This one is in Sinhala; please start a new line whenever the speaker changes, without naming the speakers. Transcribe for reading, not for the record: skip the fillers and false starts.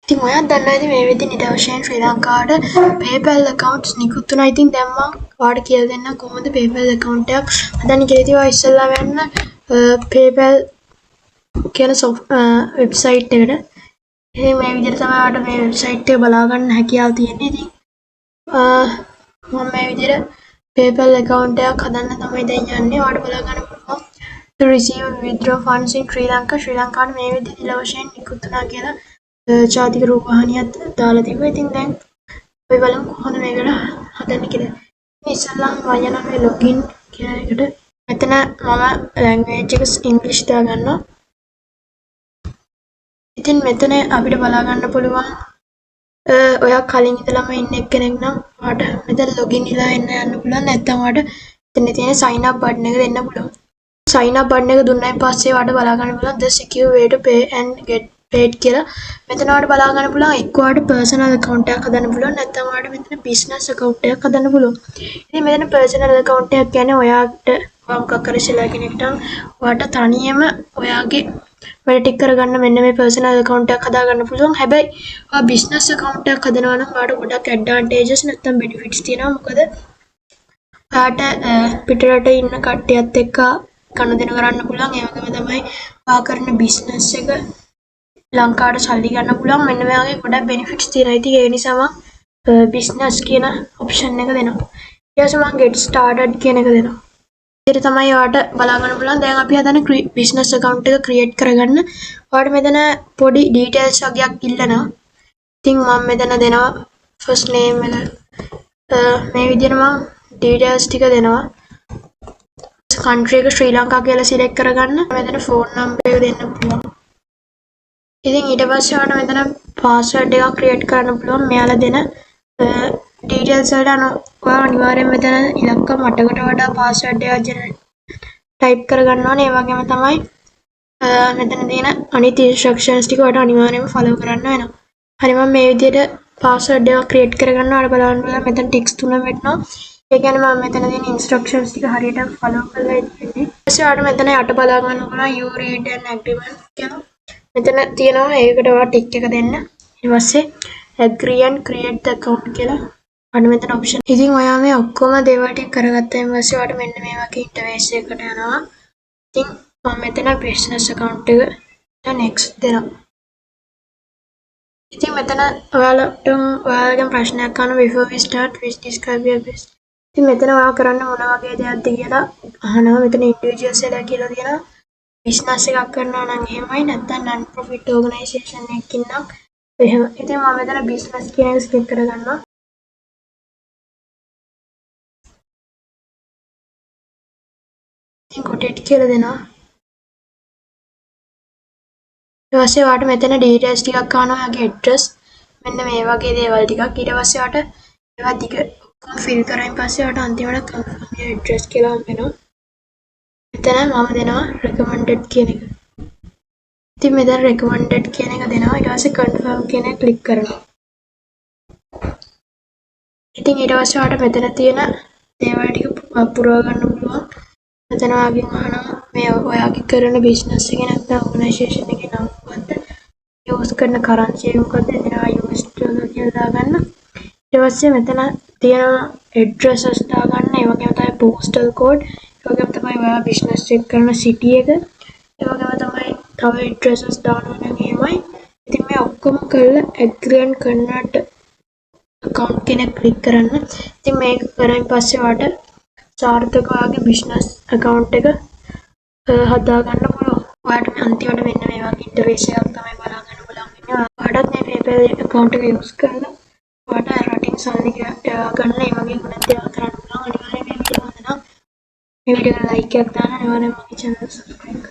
ඉතින් ඔයත් දන්නවා ඉතින් මේ විදිහට නිදර්ශයෙන් ශ්‍රී ලංකාවට PayPal accounts නිකුත් වුණා. ඉතින් දැන් මම ඔයාලට කියලා දෙන්නම් කොහොමද PayPal account එකක් හදන්න කියලා. ඉතින් ඔයා ඉස්සෙල්ලා වෙන්න PayPal කියන වෙබ්සයිට් එකට. ඉතින් මේ විදිහට තමයි ඔයාලට මේ වෙබ්සයිට් එක බලා ගන්න හැකියාව තියෙන්නේ. ඉතින් මම මේ විදිහට PayPal account එකක් හදන්න තමයි දැන් යන්නේ. ඔයාලට බලා ගන්න පුළුවන්. To receive and withdraw funds in Sri Lanka. ශ්‍රී ලංකාවට මේ විදිහට නිදර්ශයෙන් නිකුත් වුණා කියලා ජාතික රූපවාහිනියත් දාලා තිබ්බා. ඉතින් දැන් අපි බලමු කොහොමද මේකට හදන්නේ කියලා. ඉතින් ඉස්සෙල්ලාම මම යනවා මේ login කියන එකට. මෙතන මම language එක English දාගන්නවා. ඉතින් මෙතන අපිට බලා ගන්න පුළුවන් ඔයා කලින් ඉඳලම ඉන්න එක්කෙනෙක් නම් ඔයාට මෙතන login වෙලා යන්න පුළුවන්. නැත්නම් ඔයාට මෙතන තියෙන sign up button එක දෙන්න පුළුවන්. sign up button එක දුන්නායින් පස්සේ ඔයාට බලා ගන්න පුළුවන් the secure way to pay and get paid කියලා. මෙතන ඔයාලට බලා ගන්න පුළුවන් එක්ක ඔයාලට personal account එකක් හදන්න පුළුවන් නැත්නම් ඔයාලට මෙතන business account එකක් හදන්න පුළුවන්. ඉතින් මෙතන personal account එකක් කියන්නේ ඔයාට මොකක් හරි ඉස්සෙල්ලා කෙනෙක්ට ඔයාට තනියම ඔයාගේ වැඩ ටික කරගන්න මෙන්න මේ personal account එකක් හදා ගන්න පුළුවන්. හැබැයි ඔයා business account එකක් හදනවා නම් ඔයාට ගොඩක් advantages නැත්නම් benefits තියෙනවා. මොකද ඔයාට පිටරට ඉන්න කට්ටියත් එක්ක කනදෙන කරන්න පුළුවන්. ඒ වගේම තමයි ඔයා කරන business එක ලංකාවට සල්ලි ගන්න පුළුවන්. මෙන්න මේ වගේ ගොඩක් benefits තියෙනවා. ඉතින් ඒ නිසා මම business කියන option එක දෙනවා. ඊට පස්සේ මම get started කියන එක දෙනවා. ඊට තමයි ඔයාලට බලා ගන්න පුළුවන්. දැන් අපි හදන business account එක create කරගන්න. ඔයාලට මෙතන පොඩි details වගේක් ඉල්ලනවා. ඉතින් මම මෙතන දෙනවා first name එක. මේ විදිහට මම details ටික දෙනවා. country එක ශ්‍රී ලංකා කියලා select කරගන්න. මෙතන phone number එක දෙන්න පුළුවන්. ඉතින් ඊට පස්සේ ඔයාලට මෙතන password එකක් create කරන්න පුළුවන්. මෙයාලා දෙන details වලට ඔයා අනිවාර්යයෙන් මෙතන ඉලක්ක 8කට වඩා password එකක් type කරගන්න ඕනේ. ඒ වගේම තමයි මෙතන තියෙන අනිත් instructions ටික ඔයාලට අනිවාර්යයෙන්ම follow කරන්න වෙනවා. හරි මම මේ විදිහට password එකක් create කරගන්නවා. ඔයාලා බලන්න පුළුවන් මෙතන ticks 3 වෙනවා. ඒ කියන්නේ මම මෙතන තියෙන instructions ටික හරියට follow කරලා ඉන්නේ. ඊට පස්සේ ඔයාලට මෙතන යට බලා ගන්න පුළුවන් you read and agreement කියලා. මෙතන තියෙනවා ඒකට ඔයා ටික් එක දෙන්න. ඊට පස්සේ agree and create the account කියලා අන්න මෙතන option. ඉතින් ඔයා මේ ඔක්කොම දේවල් ටික කරගත්තාන් පස්සේ ඔයාට මෙන්න මේ වගේ interface එකකට යනවා. ඉතින් මම මෙතන business account එක next දෙනවා. ඉතින් මෙතන ඔයාලගෙන් ප්‍රශ්නයක් අහනවා before we start please describe your business. ඉතින් මෙතන ඔයා කරන්න මොන වගේ දෙයක්ද කියලා අහනවා. මෙතන individuals කියලා තියෙනවා. business එකක් කරනවා නම් එහෙමයි නැත්නම් non profit organisation එකකින් නම් එහෙම. ඉතින් මම මෙතන business කියන එක select කරගන්නවා. ඉතින් contact කියලා දෙනවා. ඊට පස්සේ ඔයාලට මෙතන details ටිකක් අහනවා. ඔයාගේ address මෙන්න මේ වගේ දේවල් ටිකක්. ඊට පස්සේ ඔයාලට ඒවා ටික ඔක්කොම fill කරායින් පස්සේ ඔයාලට අන්තිමට confirm your address කියලා හම්බෙනවා. මෙතන මම දෙනවා recommended කියන එක. ඉතින් මෙතන recommended කියන එක දෙනවා. ඊට පස්සේ confirm කියන එක click කරනවා. ඉතින් ඊට පස්සේ ඔයාලට මෙතන තියෙන දේවල් ටික පුරව ගන්න පුළුවන්. මෙතන ඔයාගෙන් අහනවා මේ ඔයාගේ කරන business එකේ නැත්නම් organisation එකේ නම මොකද්ද? use කරන currency එක මොකද්ද? එතන US dollar කියලා දාගන්න. ඊට පස්සේ මෙතන තියෙන addresses දාගන්න. ඒ වගේම තමයි postal code. ඒ වගේම තමයි ඔයා business එක කරන city එක. ඒ වගේම තමයි තව addresses දානවා නම් එහෙමයි. ඉතින් මේ ඔක්කොම කරලා agree and convert account කෙනෙක් click කරන්න. ඉතින් මේක කරායින් පස්සේ ඔයාට සාර්ථක ඔයාගේ business account එක හදා ගන්න පුළුවන්. ඔයාට අන්තිමට මෙන්න මේ වගේ interface එකක් තමයි බලා ගන්න පුළුවන් වෙන්නේ. ඔයාටත් මේ PayPal account එක use කරලා ඔයාට රටින් සල්ලි ගන්න ඒ වගේ ගොඩක් දේවල් කරන්න පුළුවන්. අනිවාර්යයෙන් මේ වීඩියෝ හොඳ නම් මේ වීඩියෝ එකට like එකක් දාන්න. අනිවාර්යයෙන් මගේ channel එක subscribe කරන්න.